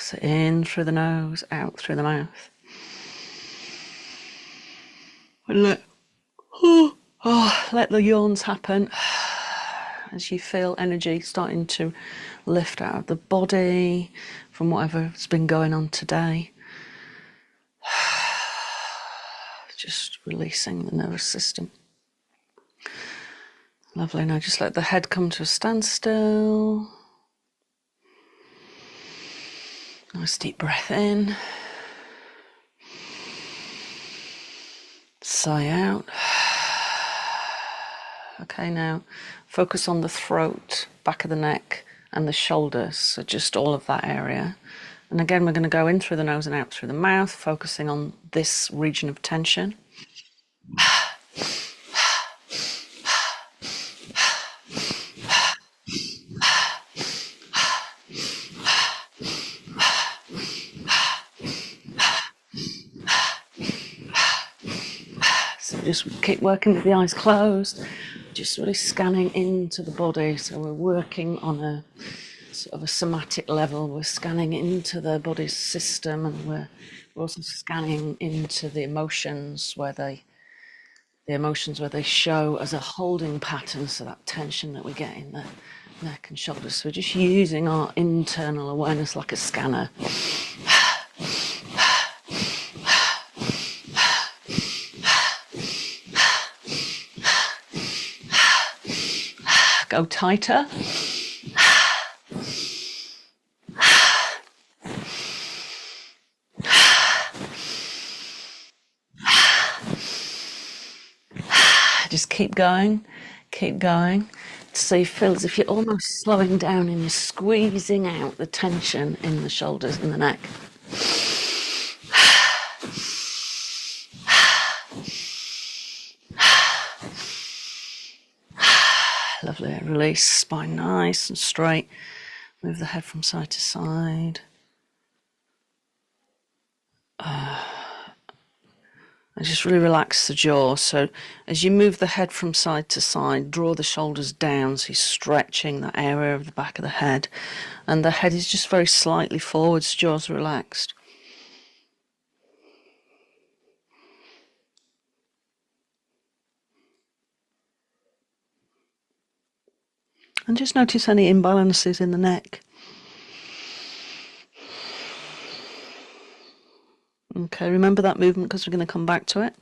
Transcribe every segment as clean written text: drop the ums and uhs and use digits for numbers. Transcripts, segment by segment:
So in through the nose, out through the mouth. And let the yawns happen as you feel energy starting to lift out of the body from whatever's been going on today. Just releasing the nervous system. Lovely. Now just let the head come to a standstill. Nice deep breath in. Sigh out. Okay, now focus on the throat, back of the neck and the shoulders, so just all of that area. And again, we're going to go in through the nose and out through the mouth, focusing on this region of tension. So just keep working with the eyes closed, just really scanning into the body. So we're working on a sort of a somatic level. We're scanning into the body's system, and we're also scanning into the emotions where they show as a holding pattern, so that tension that we get in the neck and shoulders. So we're just using our internal awareness like a scanner. Go tighter. Just keep going, keep going. So you feel as if you're almost slowing down and you're squeezing out the tension in the shoulders and the neck. Lovely. Release, spine nice and straight. Move the head from side to side. And just really relax the jaw. So as you move the head from side to side, draw the shoulders down, so you're stretching that area of the back of the head. And the head is just very slightly forwards, jaws relaxed. And just notice any imbalances in the neck. Okay, remember that movement because we're going to come back to it.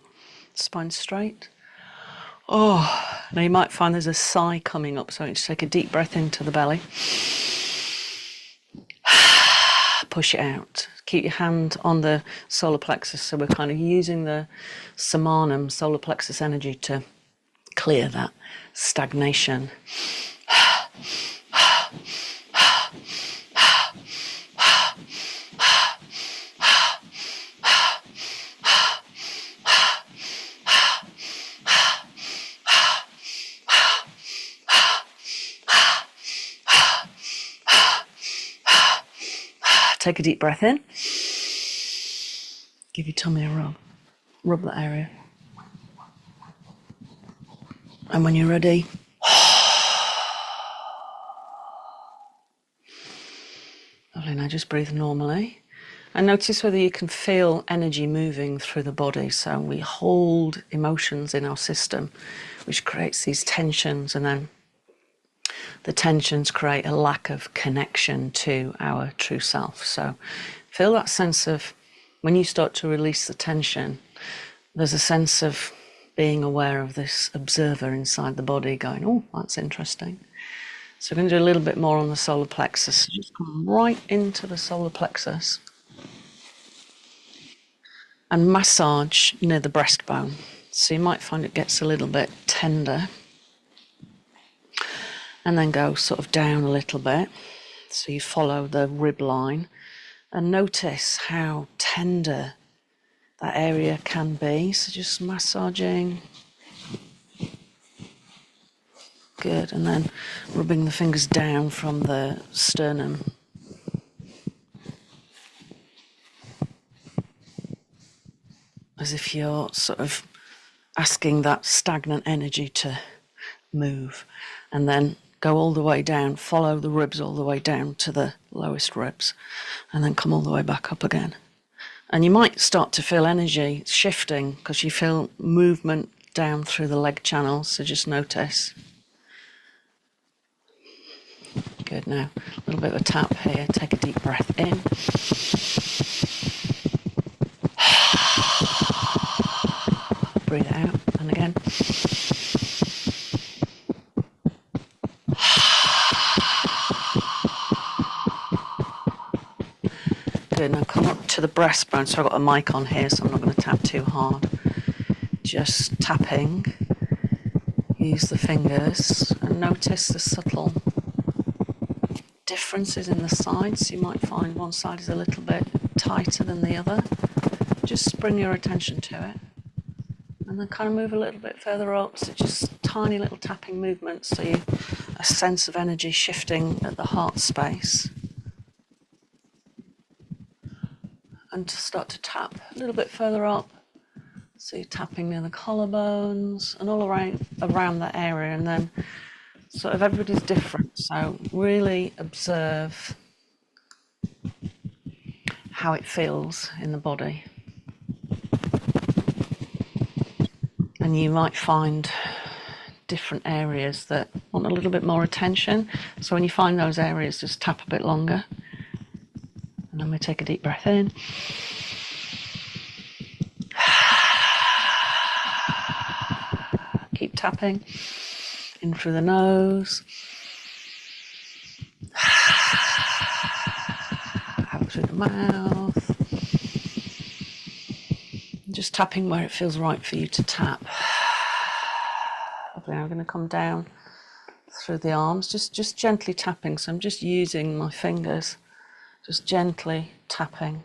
Spine straight. Oh, now you might find there's a sigh coming up, so just take a deep breath into the belly. Push it out. Keep your hand on the solar plexus, so we're kind of using the samanam, solar plexus energy, to clear that stagnation. Take a deep breath in. Give your tummy a rub. Rub that area. And when you're ready, lovely. Now just breathe normally. And notice whether you can feel energy moving through the body. So we hold emotions in our system, which creates these tensions, and then the tensions create a lack of connection to our true self. So feel that sense of, when you start to release the tension, there's a sense of being aware of this observer inside the body going, oh, that's interesting. So we're going to do a little bit more on the solar plexus. So just come right into the solar plexus and massage near the breastbone. So you might find it gets a little bit tender. And then go sort of down a little bit. So you follow the rib line and notice how tender that area can be. So just massaging. Good. And then rubbing the fingers down from the sternum. As if you're sort of asking that stagnant energy to move. And then go all the way down, follow the ribs all the way down to the lowest ribs, and then come all the way back up again. And you might start to feel energy shifting because you feel movement down through the leg channels, so just notice. Good. Now a little bit of a tap here. Take a deep breath in. Breathe it out, and again. Good. Now come up to the breastbone. So I've got a mic on here, so I'm not going to tap too hard. Just tapping. Use the fingers and notice the subtle differences in the sides. You might find one side is a little bit tighter than the other. Just bring your attention to it. And then kind of move a little bit further up. So just tiny little tapping movements. So you a sense of energy shifting at the heart space. And to start to tap a little bit further up. So you're tapping near the collarbones and all around that area. And then sort of everybody's different. So really observe how it feels in the body. And you might find different areas that want a little bit more attention. So when you find those areas, just tap a bit longer. And then we take a deep breath in. Keep tapping in through the nose. Out through the mouth. Just tapping where it feels right for you to tap. Okay, I'm going to come down through the arms, just gently tapping. So I'm just using my fingers, just gently tapping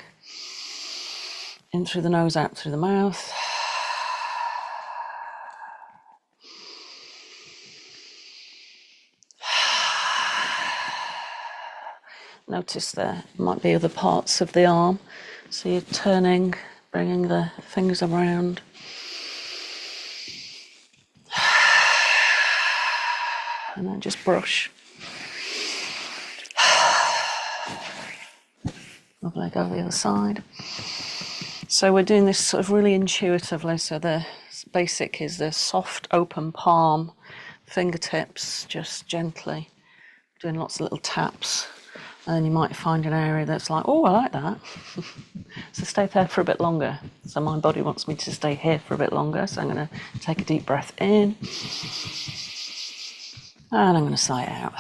in through the nose, out through the mouth. Notice there might be other parts of the arm. So you're turning, bringing the fingers around. And then just brush. Lovely, go to the other side. So we're doing this sort of really intuitively. So the basic is the soft open palm, fingertips, just gently doing lots of little taps. And then you might find an area that's like, oh, I like that. So stay there for a bit longer. So my body wants me to stay here for a bit longer. So I'm going to take a deep breath in. And I'm going to sigh it out.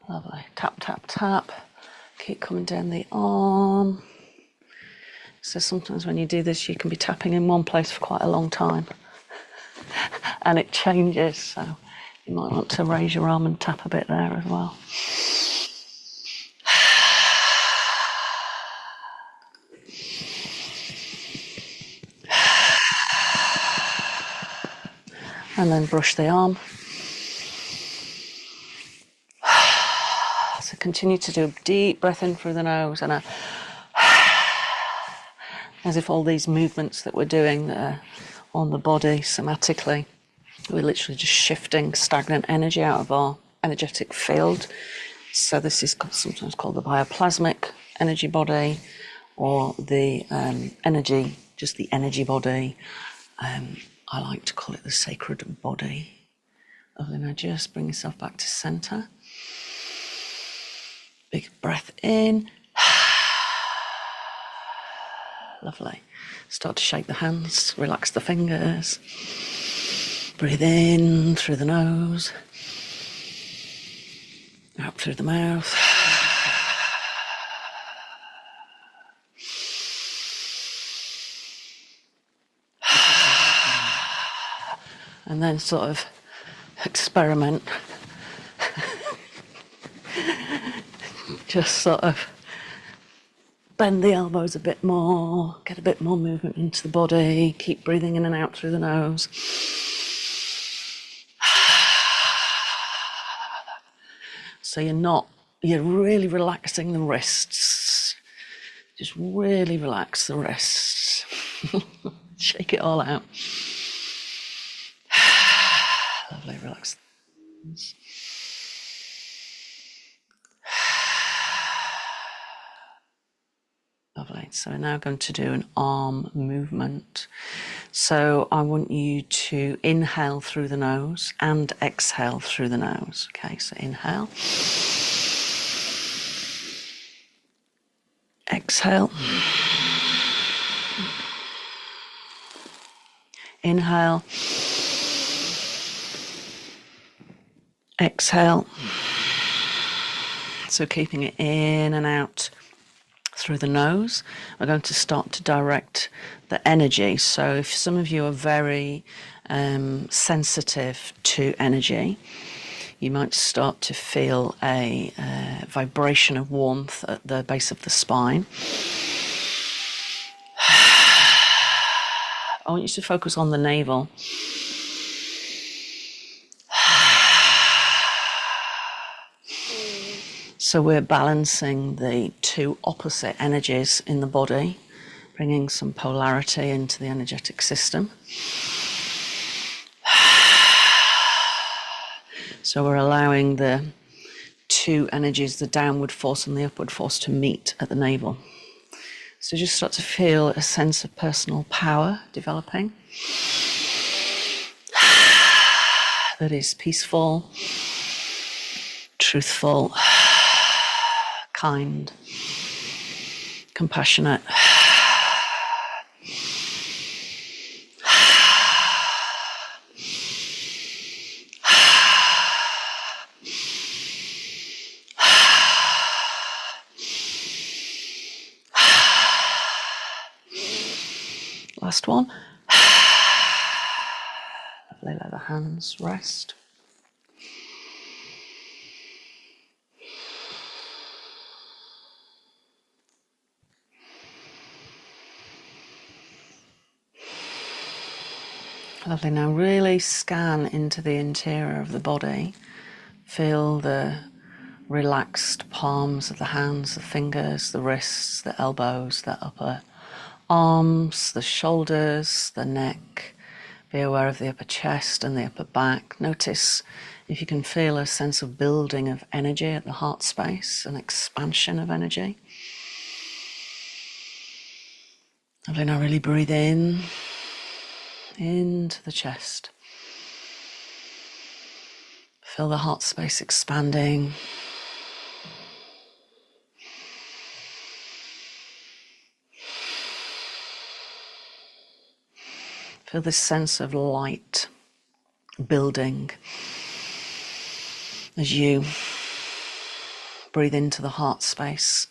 Lovely. Tap, tap, tap. Keep coming down the arm. So sometimes when you do this, you can be tapping in one place for quite a long time. And it changes, so you might want to raise your arm and tap a bit there as well. And then brush the arm. So continue to do a deep breath in through the nose and as if all these movements that we're doing on the body somatically, we're literally just shifting stagnant energy out of our energetic field. So this is sometimes called the bioplasmic energy body, or the energy, just the energy body. I like to call it the sacred body. Lovely. Now just bring yourself back to center. Big breath in. Lovely. Start to shake the hands, relax the fingers. Breathe in through the nose, out through the mouth. And then sort of experiment. Just sort of bend the elbows a bit more, get a bit more movement into the body, keep breathing in and out through the nose. So you're really relaxing the wrists. Just really relax the wrists. Shake it all out. Lovely, relax. Lovely. So we're now going to do an arm movement. So I want you to inhale through the nose and exhale through the nose. Okay, so inhale. Exhale. Inhale. Exhale. So keeping it in and out through the nose. We're going to start to direct the energy. So if some of you are very sensitive to energy, you might start to feel a vibration of warmth at the base of the spine. I want you to focus on the navel. So we're balancing the two opposite energies in the body, bringing some polarity into the energetic system. So we're allowing the two energies, the downward force and the upward force, to meet at the navel. So just start to feel a sense of personal power developing that is peaceful, truthful, kind, compassionate. Last one. Lovely, let the hands rest. Lovely, now really scan into the interior of the body. Feel the relaxed palms of the hands, the fingers, the wrists, the elbows, the upper arms, the shoulders, the neck. Be aware of the upper chest and the upper back. Notice if you can feel a sense of building of energy at the heart space, an expansion of energy. Lovely, now really breathe in, into the chest. Feel the heart space expanding. Feel this sense of light building as you breathe into the heart space.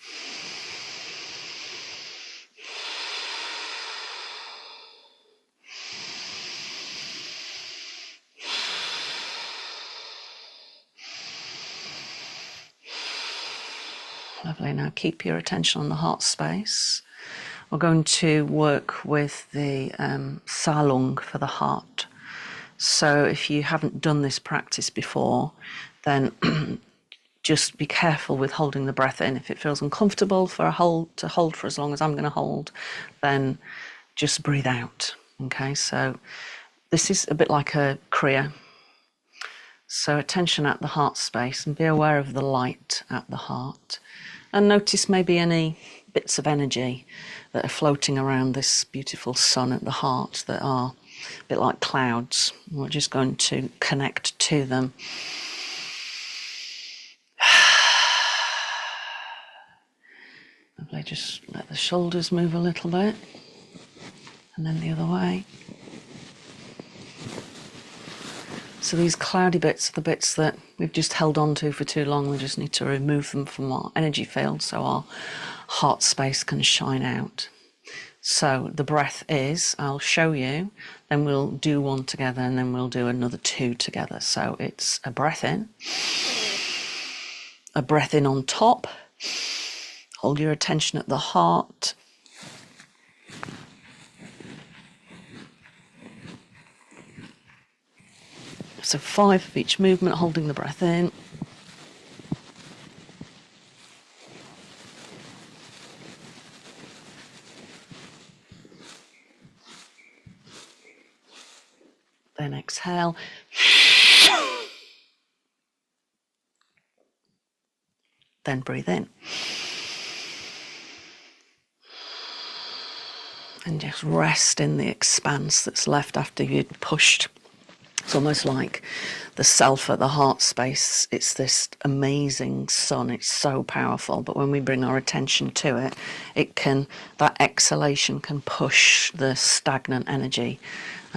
Lovely, now keep your attention on the heart space. We're going to work with the salung for the heart. So if you haven't done this practice before, then just be careful with holding the breath in. If it feels uncomfortable to hold for as long as I'm going to hold, then just breathe out. Okay, so this is a bit like a kriya. So attention at the heart space and be aware of the light at the heart. And notice maybe any bits of energy that are floating around this beautiful sun at the heart that are a bit like clouds. We're just going to connect to them. Lovely, just let the shoulders move a little bit and then the other way. So these cloudy bits are the bits that we've just held on to for too long. We just need to remove them from our energy field so our heart space can shine out. So the breath is, I'll show you, then we'll do one together and then we'll do another two together. So it's a breath in on top. Hold your attention at the heart. So 5 of each movement, holding the breath in. Then exhale. Then breathe in. And just rest in the expanse that's left after you'd pushed. It's almost like the self at the heart space. It's this amazing sun. It's so powerful. But when we bring our attention to it, that exhalation can push the stagnant energy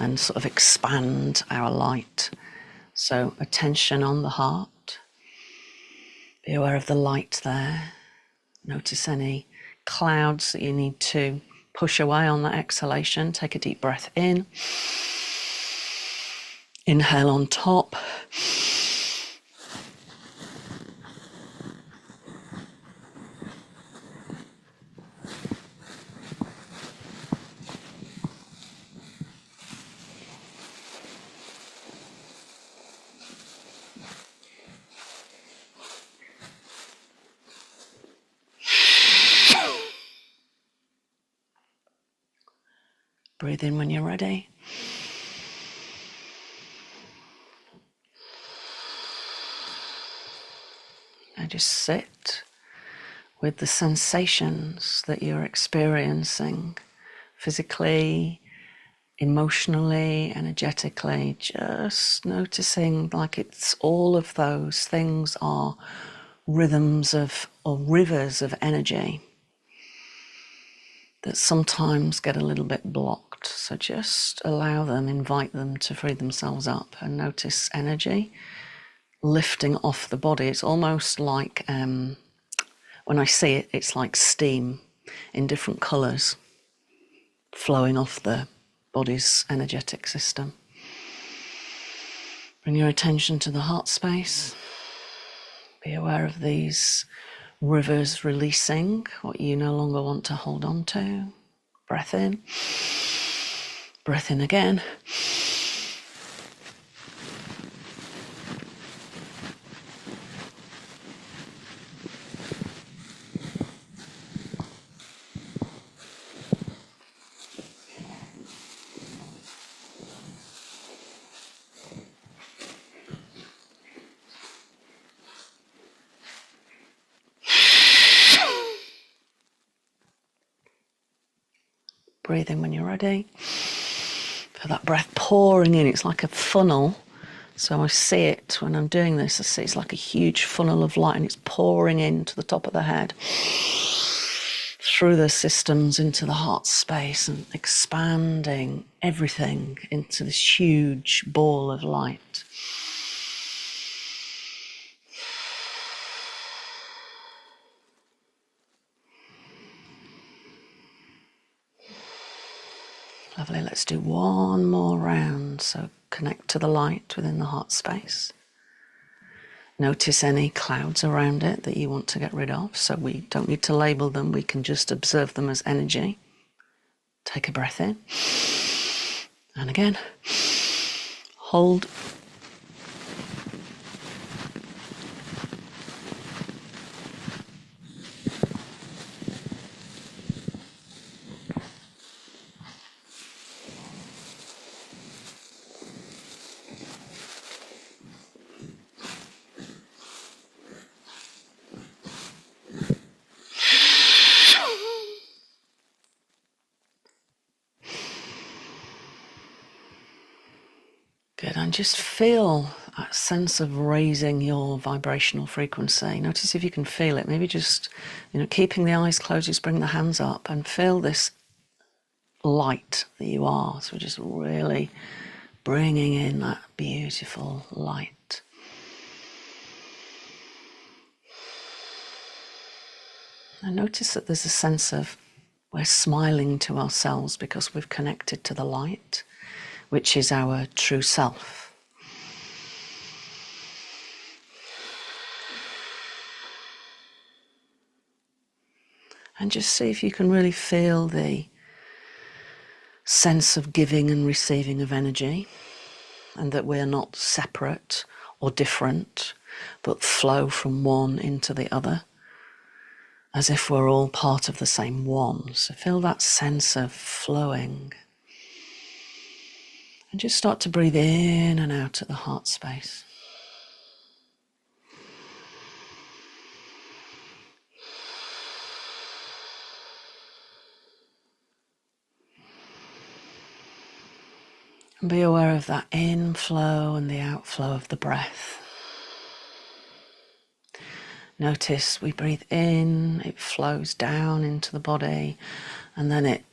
and sort of expand our light. So attention on the heart. Be aware of the light there. Notice any clouds that you need to push away on that exhalation. Take a deep breath in. Inhale on top. Breathe in when you're ready. And just sit with the sensations that you're experiencing physically, emotionally, energetically, just noticing like it's all of those things are rhythms of or rivers of energy that sometimes get a little bit blocked. So just allow them, invite them to free themselves up and notice energy lifting off the body. It's almost like, when I see it, it's like steam in different colours flowing off the body's energetic system. Bring your attention to the heart space. Be aware of these rivers releasing what you no longer want to hold on to. Breath in. Breath in again. Breathe in when you're ready. Feel that breath pouring in. It's like a funnel. So I see it when I'm doing this. I see it's like a huge funnel of light and it's pouring into the top of the head, through the systems into the heart space and expanding everything into this huge ball of light. Lovely, let's do one more round. So connect to the light within the heart space. Notice any clouds around it that you want to get rid of. So we don't need to label them, we can just observe them as energy. Take a breath in. And again. Hold. Good, and just feel that sense of raising your vibrational frequency. Notice if you can feel it. Maybe just, keeping the eyes closed, just bring the hands up and feel this light that you are. So just really bringing in that beautiful light. And notice that there's a sense of we're smiling to ourselves because we've connected to the light, which is our true self. And just see if you can really feel the sense of giving and receiving of energy, and that we're not separate or different, but flow from one into the other, as if we're all part of the same one. So feel that sense of flowing. And just start to breathe in and out at the heart space. And be aware of that inflow and the outflow of the breath. Notice we breathe in, it flows down into the body, and then it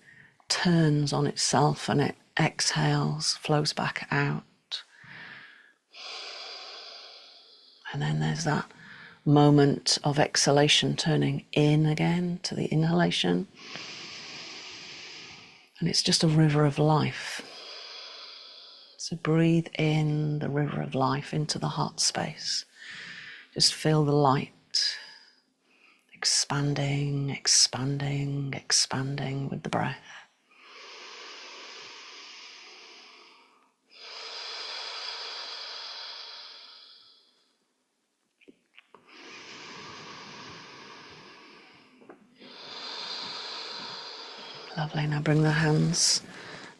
turns on itself and it exhales, flows back out. And then there's that moment of exhalation turning in again to the inhalation. And it's just a river of life. So breathe in the river of life into the heart space. Just feel the light expanding, expanding, expanding with the breath. Lovely. Now bring the hands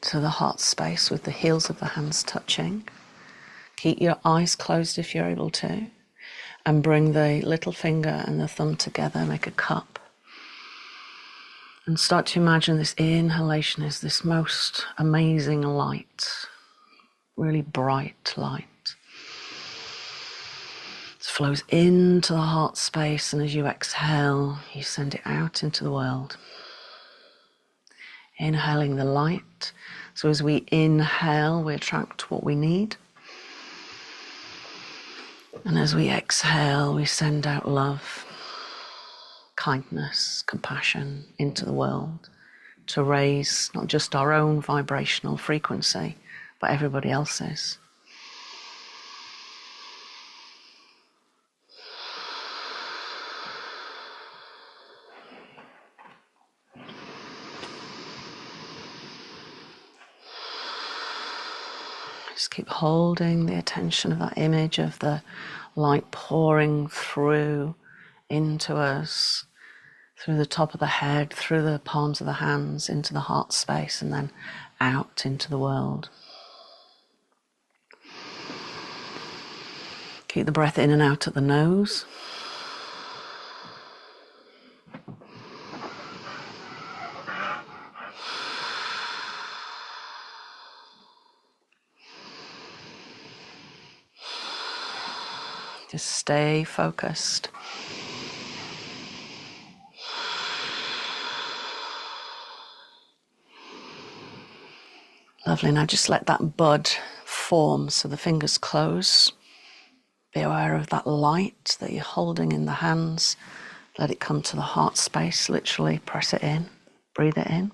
to the heart space with the heels of the hands touching. Keep your eyes closed if you're able to. And bring the little finger and the thumb together, make a cup. And start to imagine this inhalation is this most amazing light, really bright light. It flows into the heart space, and as you exhale, you send it out into the world. Inhaling the light. So as we inhale, we attract what we need. And as we exhale, we send out love, kindness, compassion into the world to raise not just our own vibrational frequency, but everybody else's. Just keep holding the attention of that image of the light pouring through into us, through the top of the head, through the palms of the hands, into the heart space, and then out into the world. Keep the breath in and out at the nose. Just stay focused. Lovely. Now just let that bud form so the fingers close. Be aware of that light that you're holding in the hands. Let it come to the heart space. Literally press it in. Breathe it in.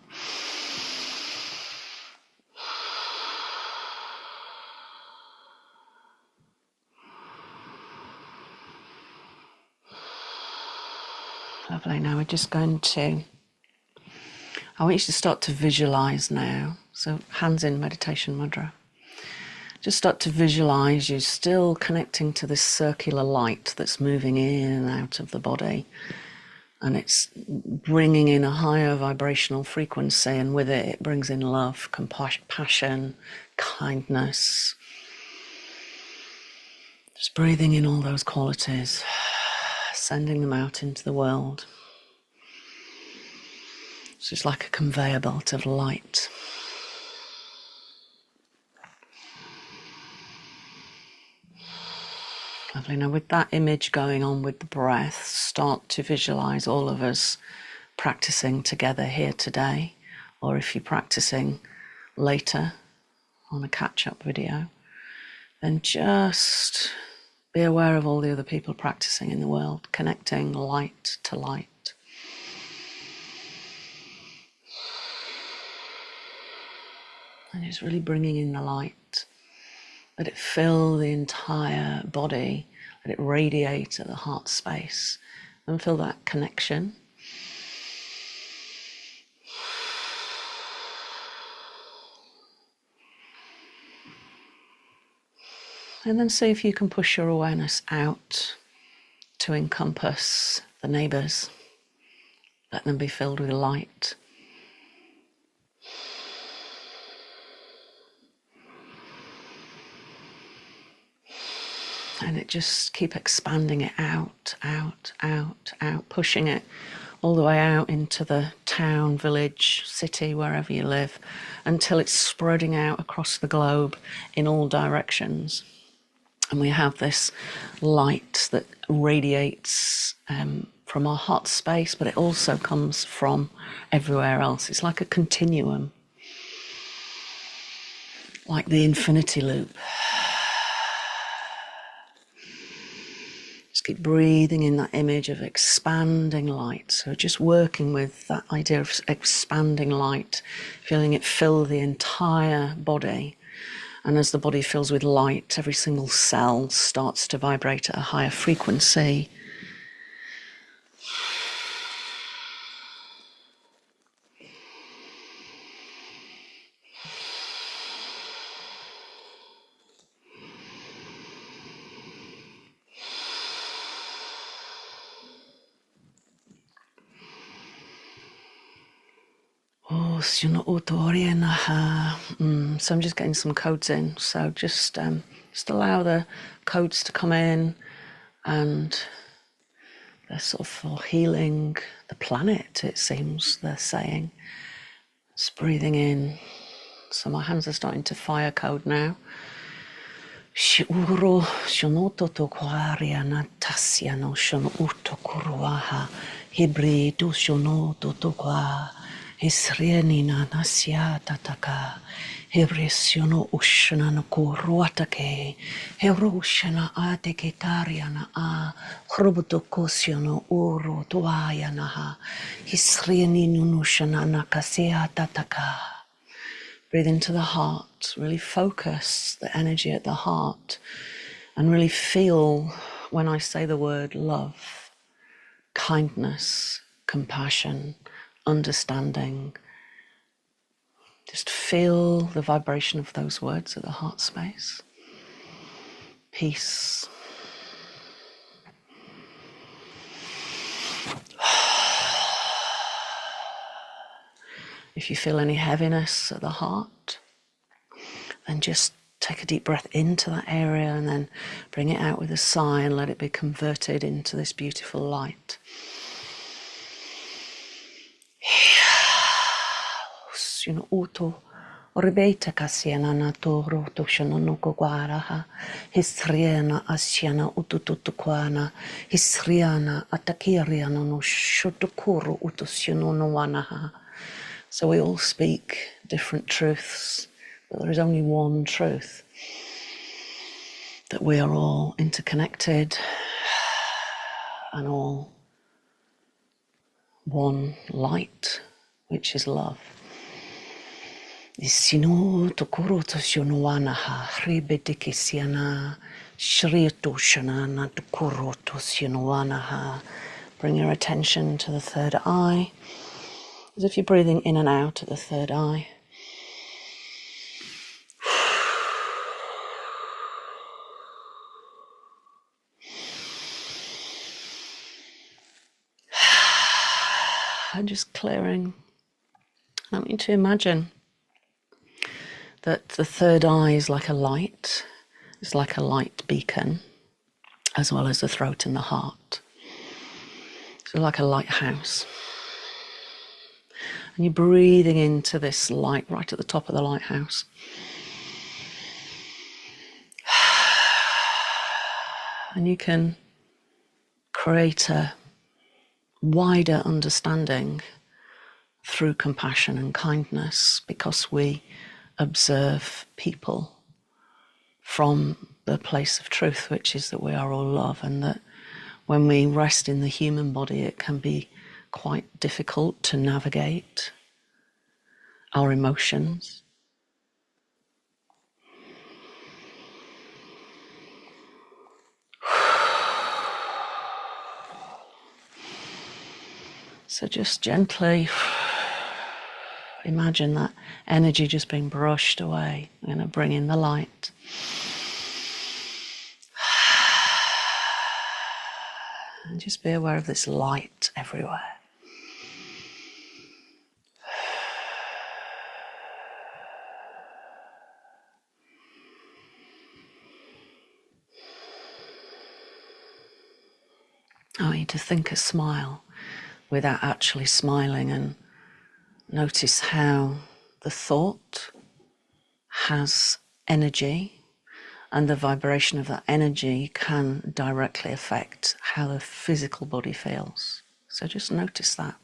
Lovely. Now we're just going to, I want you to start to visualize now. So hands in meditation mudra. Just start to visualize you still connecting to this circular light that's moving in and out of the body. And it's bringing in a higher vibrational frequency, and with it, it brings in love, compassion, kindness. Just breathing in all those qualities, sending them out into the world. It's just like a conveyor belt of light. Lovely. Now with that image going on with the breath, start to visualize all of us practicing together here today, or if you're practicing later on a catch-up video, then just be aware of all the other people practicing in the world, connecting light to light. And just really bringing in the light. Let it fill the entire body. Let it radiate at the heart space. And feel that connection. And then see if you can push your awareness out to encompass the neighbours. Let them be filled with light. And it just keep expanding it out, out, out, out, pushing it all the way out into the town, village, city, wherever you live, until it's spreading out across the globe in all directions. And we have this light that radiates from our heart space, but it also comes from everywhere else. It's like a continuum, like the infinity loop. Just keep breathing in that image of expanding light. So just working with that idea of expanding light, feeling it fill the entire body. And as the body fills with light, every single cell starts to vibrate at a higher frequency. So I'm just getting some codes in. So just allow the codes to come in, and they're sort of for healing the planet, it seems they're saying. Just breathing in. So my hands are starting to fire code now. Shiuro shonoto to kwaria na tasya no shono uto kuruaha. Hibridu shonoto to kwa. Hisrieni na nasya tataka. Hibrisyono ushana no kuruatake. Herushana ateke kariana a. Hrubuto kosyono uru tuaya naha. Hisrieni nunushana nakasya tataka. Breathe into the heart, really focus the energy at the heart, and really feel when I say the word love, kindness, compassion, understanding. Just feel the vibration of those words at the heart space. Peace. If you feel any heaviness at the heart, then just take a deep breath into that area and then bring it out with a sigh and let it be converted into this beautiful light. Oribeta kasiana na toro to shonono guaraha, hisriana asiana ututukwana, hisriana atakiriana no shotukuru utusyono wanaha. So we all speak different truths, but there is only one truth, that we are all interconnected and all one light, which is love. Isino tokoro to sionoanaha, hribedikisiana, shrieto shanana tokoro to sionoanaha. Bring your attention to the third eye, as if you're breathing in and out at the third eye. And just clearing. I want you to imagine that the third eye is like a light. It's like a light beacon, as well as the throat and the heart. So like a lighthouse. And you're breathing into this light right at the top of the lighthouse. And you can create a wider understanding through compassion and kindness, because we observe people from the place of truth, which is that we are all love, and that when we rest in the human body, it can be quite difficult to navigate our emotions. So just gently imagine that energy just being brushed away. I'm going to bring in the light. And just be aware of this light everywhere. I want you to think a smile without actually smiling, and notice how the thought has energy, and the vibration of that energy can directly affect how the physical body feels. So just notice that.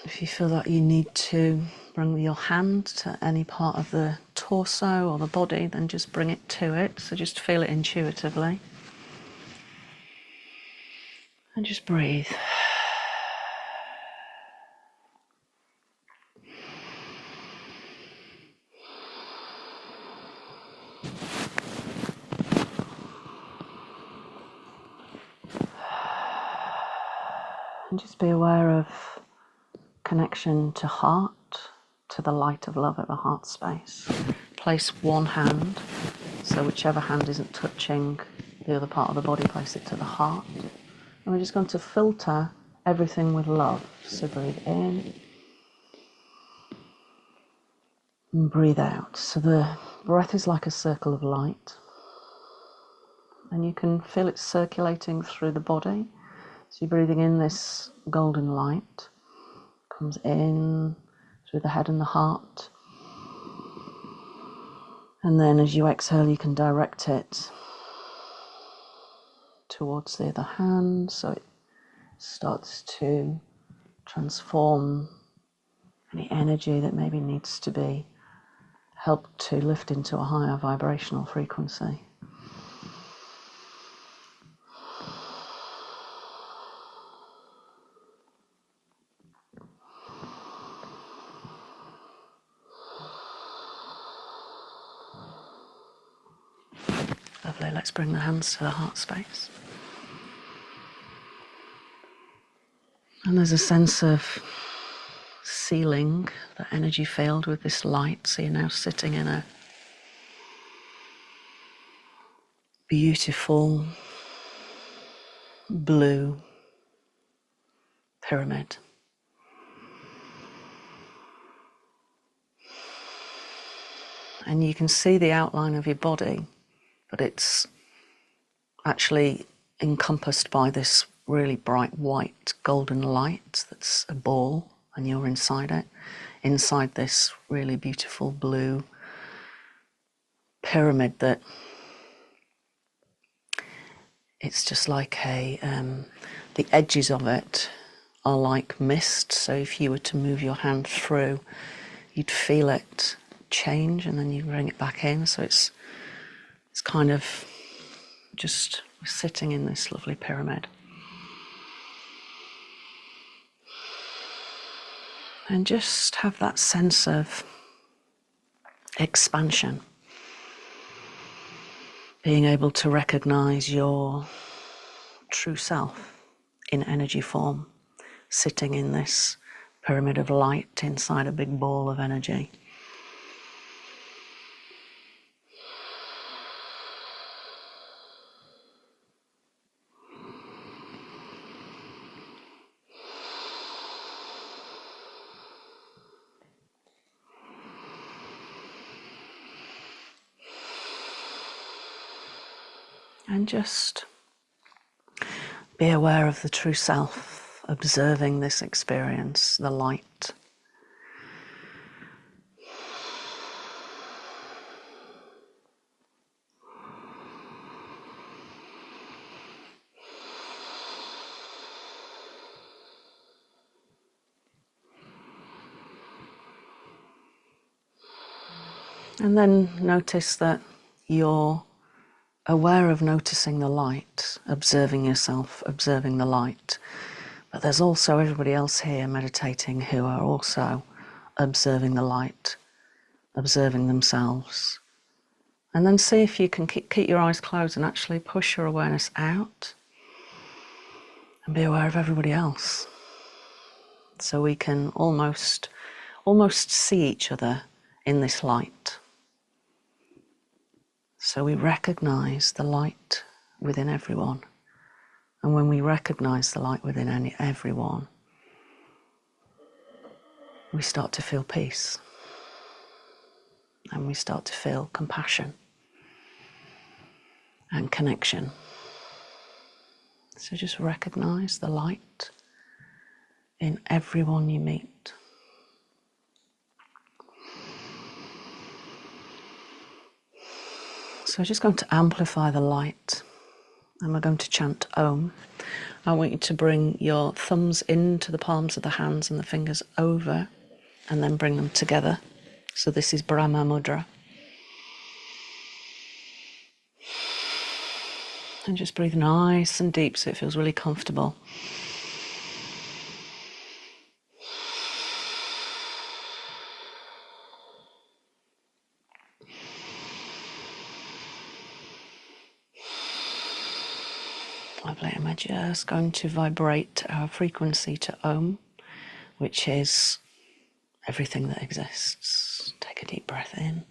If you feel that you need to bring your hand to any part of the torso or the body, then just bring it to it. So just feel it intuitively. And just breathe. And just be aware of connection to heart, to the light of love at the heart space. Place one hand, so whichever hand isn't touching the other part of the body, place it to the heart. And we're just going to filter everything with love. So breathe in and breathe out. So the breath is like a circle of light, and you can feel it circulating through the body. So you're breathing in this golden light, comes in through the head and the heart. And then as you exhale, you can direct it towards the other hand, so it starts to transform any energy that maybe needs to be helped to lift into a higher vibrational frequency. Lovely, let's bring the hands to the heart space. And there's a sense of sealing the energy field with this light. So you're now sitting in a beautiful blue pyramid. And you can see the outline of your body, but it's actually encompassed by this really bright white golden light that's a ball, and you're inside it, inside this really beautiful blue pyramid that it's just like the edges of it are like mist. So if you were to move your hand through, you'd feel it change, and then you bring it back in. So it's kind of just sitting in this lovely pyramid. And just have that sense of expansion. Being able to recognize your true self in energy form, sitting in this pyramid of light inside a big ball of energy. And just be aware of the true self, observing this experience, the light. And then notice that you're aware of noticing the light, observing yourself, observing the light. But there's also everybody else here meditating who are also observing the light, observing themselves. And then see if you can keep your eyes closed and actually push your awareness out and be aware of everybody else. So we can almost see each other in this light. So we recognize the light within everyone. And when we recognize the light within everyone, we start to feel peace. And we start to feel compassion and connection. So just recognize the light in everyone you meet. So we're just going to amplify the light, and we're going to chant Om. I want you to bring your thumbs into the palms of the hands and the fingers over, and then bring them together. So this is Brahma Mudra. And just breathe nice and deep so it feels really comfortable. Lovely. And we're just going to vibrate our frequency to Om, which is everything that exists. Take a deep breath in.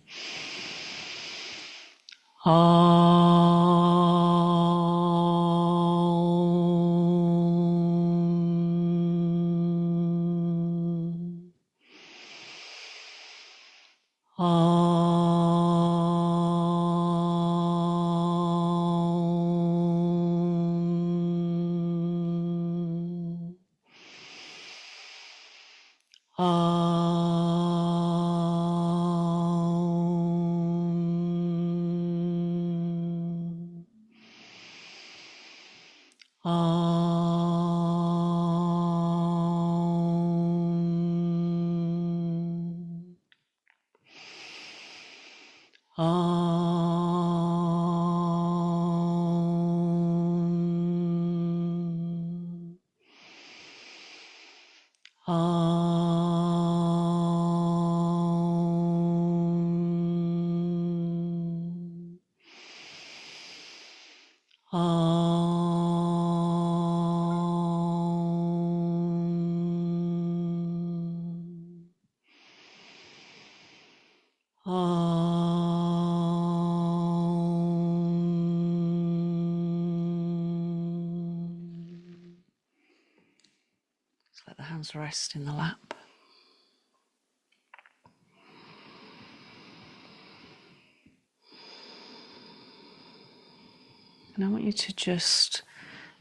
Just let the hands rest in the lap. And I want you to just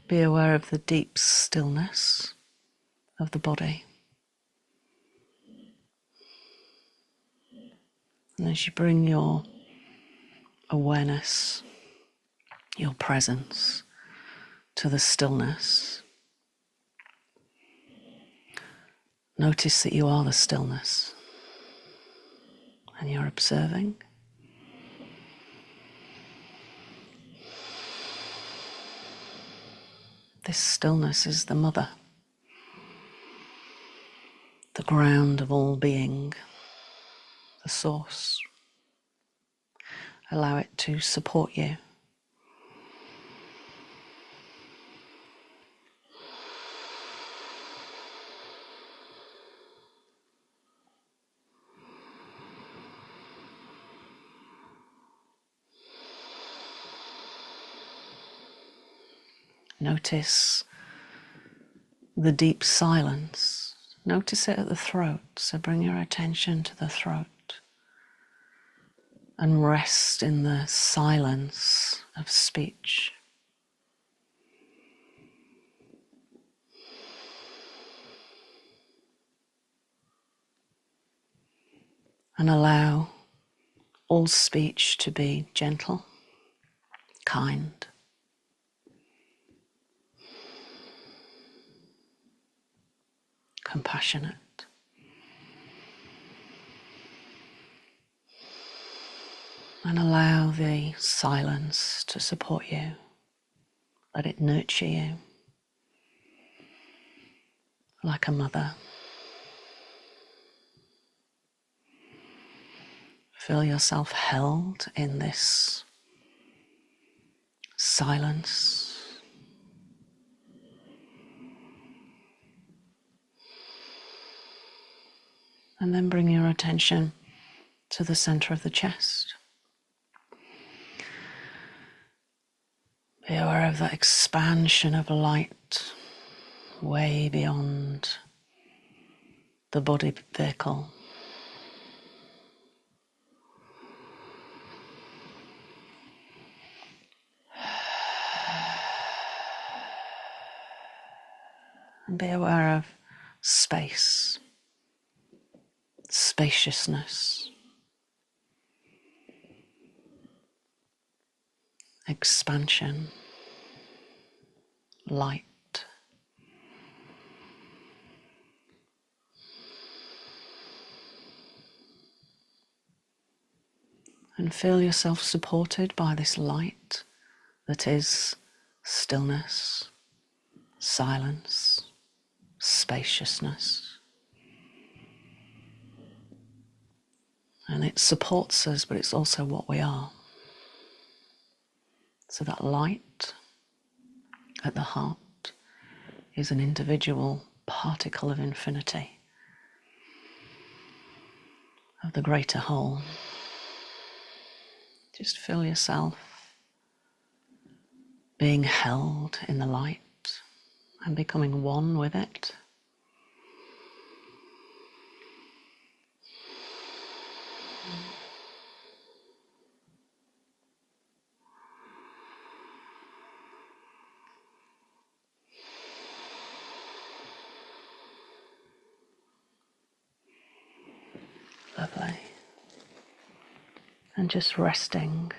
be aware of the deep stillness of the body. And as you bring your awareness, your presence to the stillness, notice that you are the stillness and you're observing. This stillness is the mother, the ground of all being, the source. Allow it to support you. Notice the deep silence. Notice it at the throat. So bring your attention to the throat and rest in the silence of speech. And allow all speech to be gentle, kind, compassionate. And allow the silence to support you. Let it nurture you like a mother. Feel yourself held in this silence. And then bring your attention to the center of the chest. of that expansion of light way beyond the body vehicle. And be aware of space, spaciousness, expansion, light. And feel yourself supported by this light that is stillness, silence, spaciousness. And it supports us, but it's also what we are. So that light at the heart is an individual particle of infinity, of the greater whole. Just feel yourself being held in the light and becoming one with it. Lovely. And just resting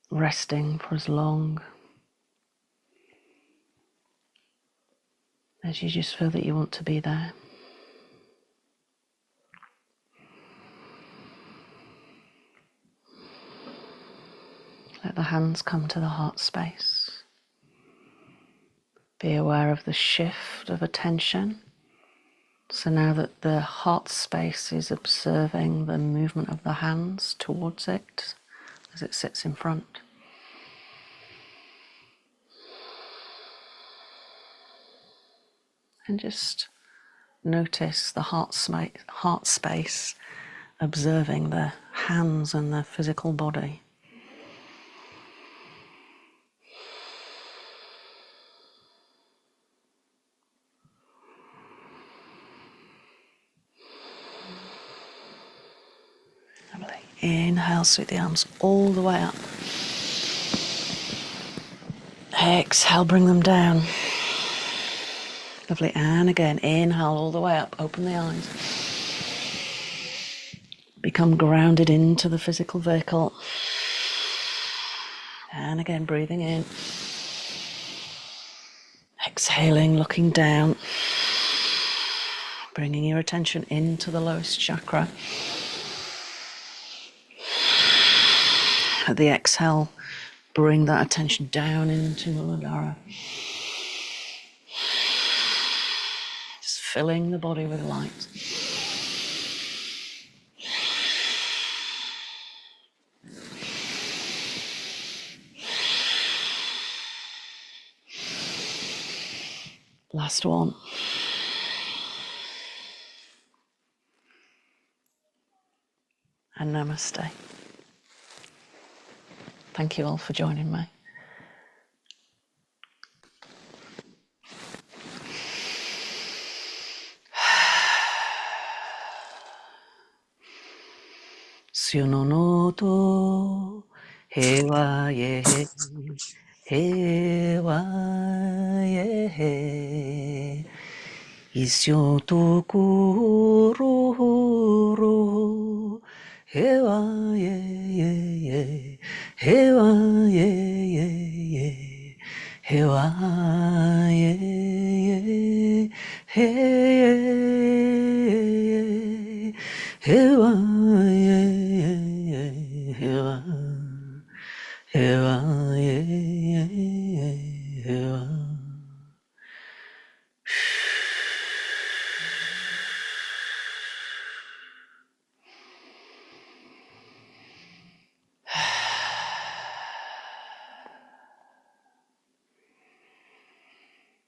for as long as you just feel that you want to be there. Let the hands come to the heart space. Be aware of the shift of attention. So now that the heart space is observing the movement of the hands towards it as it sits in front. And just notice the heart space observing the hands and the physical body. Lovely. Inhale, sweep the arms all the way up. Exhale, bring them down. Lovely. And again, inhale all the way up, open the eyes. Become grounded into the physical vehicle. And again, breathing in. Exhaling, looking down. Bringing your attention into the lowest chakra. At the exhale, bring that attention down into Muladhara. Just filling the body with light. Last one. And namaste. Thank you all for joining me. Syunonoto hewa ye hewa ye isyoto kuro hewa ye hewa ye hewa ye hewa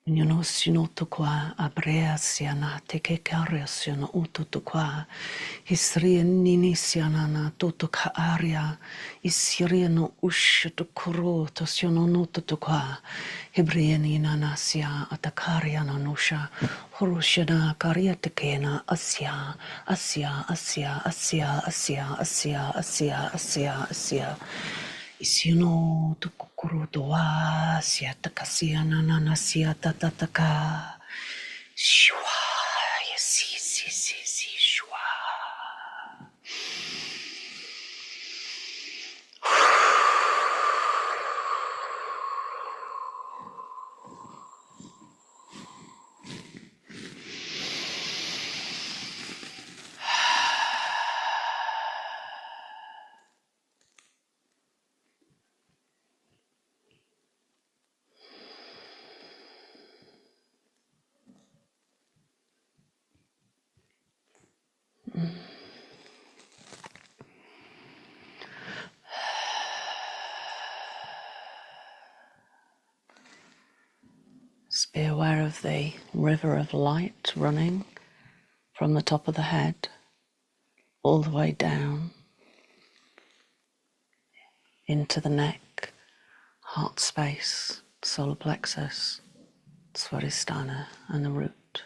Nyono sino tukwa abrea siana teke karia siano uto tukwa hisria nini siana na toto ka aria isiria no usha tukuro to siano no tukwa hebriani na sia atakaria na nosha horoshana karia tekena asia asia asia asia asia asia asia asia asia Isiuno tukukuru doa siata kasiana nana siata tataka. Shua, yesi, si, si, si, shua. Just be aware of the river of light running from the top of the head all the way down into the neck, heart space, solar plexus, Swadhisthana, and the root.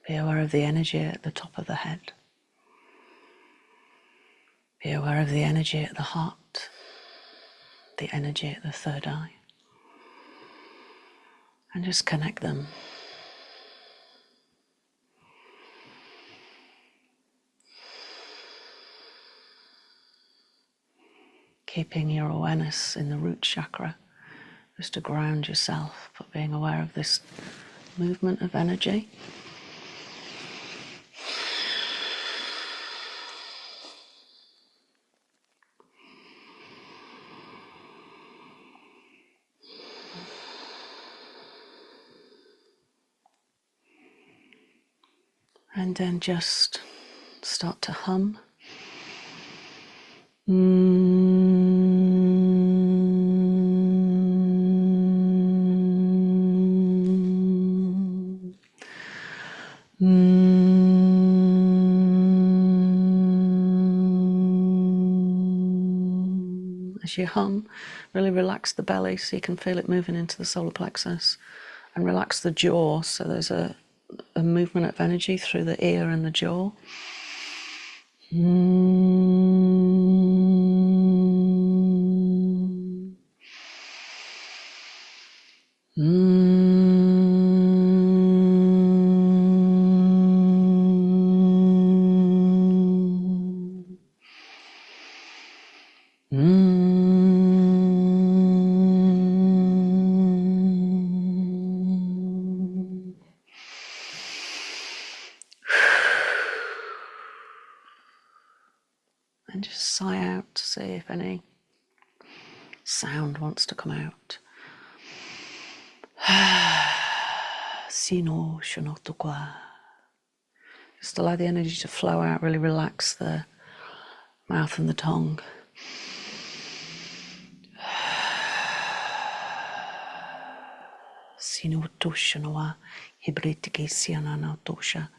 Be aware of the energy at the top of the head. Be aware of the energy at the heart, the energy at the third eye. And just connect them. Keeping your awareness in the root chakra, just to ground yourself, but being aware of this movement of energy. And then just start to hum. As you hum, really relax the belly so you can feel it moving into the solar plexus, and relax the jaw so there's a movement of energy through the ear and the jaw. And just sigh out to see if any sound wants to come out. Sino shonotokwa. Just allow the energy to flow out, really relax the mouth and the tongue. Sino toshanoa hibritiki sianana tosha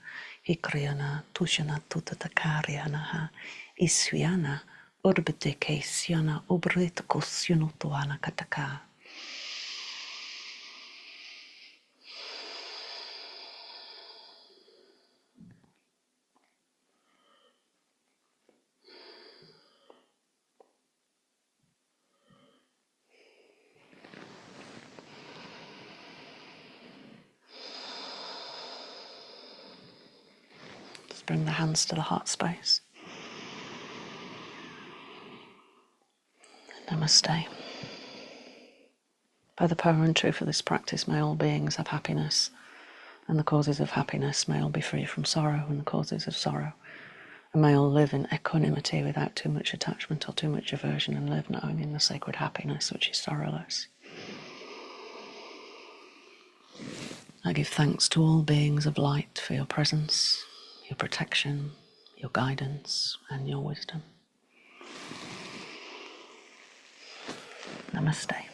hikriana toshana tutatakaryana iswiana orbiteke siana obritiko sionotoana kataka. Bring the hands to the heart space. Namaste. By the power and truth of this practice, may all beings have happiness, and the causes of happiness may all be free from sorrow, and the causes of sorrow, and may all live in equanimity without too much attachment or too much aversion, and live knowing in the sacred happiness which is sorrowless. I give thanks to all beings of light for your presence, your protection, your guidance, and your wisdom. Namaste.